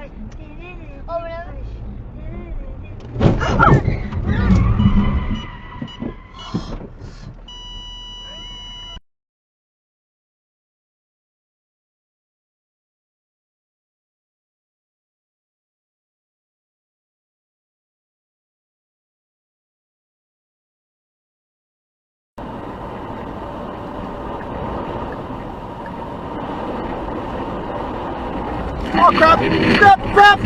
Oh, really? Oh crap! Crap! Crap!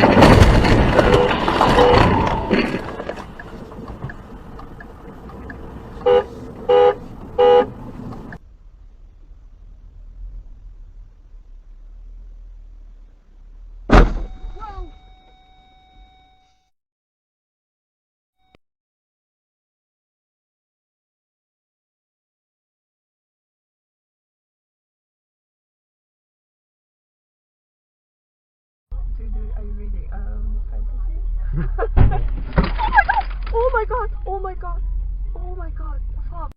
Are you reading fantasy? Oh my god! Oh my god! Oh my god! Fuck!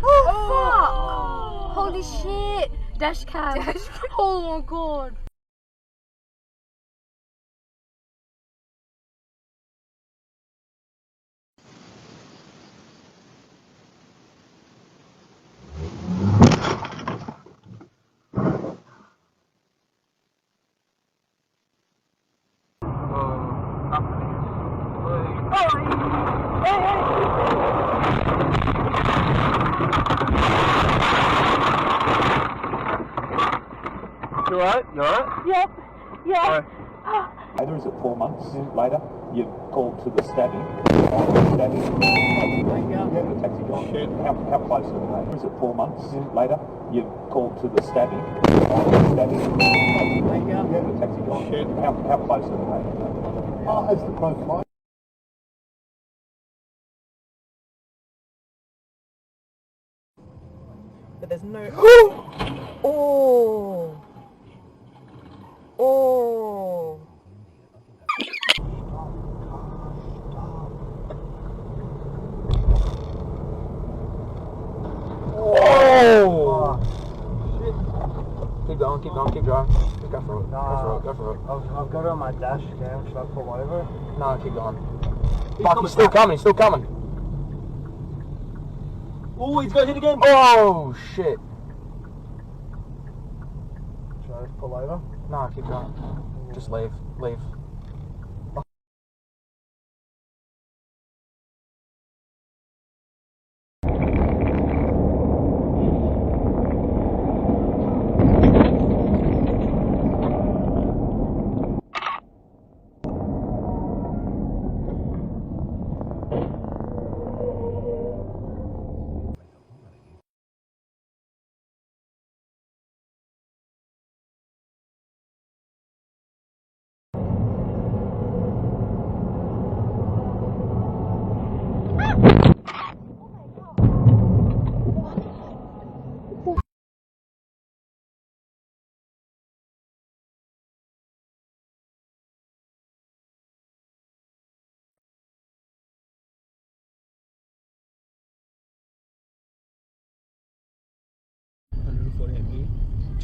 Oh, fuck! Holy shit! Dashcam! Oh my god! You alright? You alright? Yep. Yeah. Alright. Later, is it 4 months later? You called to the stabbing. Stabbing. Yeah, the taxi guy. Shit. How close are they? Is it 4 months later? You called to the stabbing. Stabbing. Yeah, the taxi guy. Shit. How close are they? Oh, as the crow flies. But there's no. Oh. Oh. Oh! Shit. Keep going, keep going, keep going. Go for it, go for it. I've got it on my dash cam. Should I pull over? No, keep going. Fuck, he's still coming, he's still coming. Oh, he's got hit again. Oh, shit. Should I just pull over? No, keep going. Just leave, leave.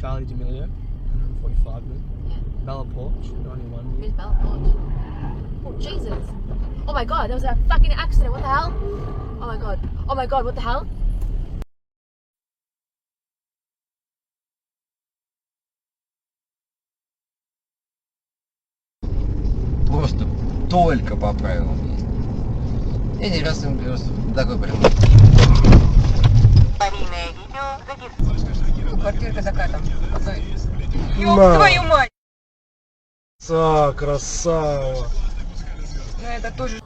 Charlie D'Amelio, 145 million. Yeah. Bella Porch, 91 million. Who's Bella Porch? Oh, Jesus! Oh my god, there was a fucking accident, what the hell? Oh my god. Oh my god, what the hell? Просто только поправил. Я не раз такой прям. Квартирка закатом. Ёб твою мать! Красава! Ну это тоже.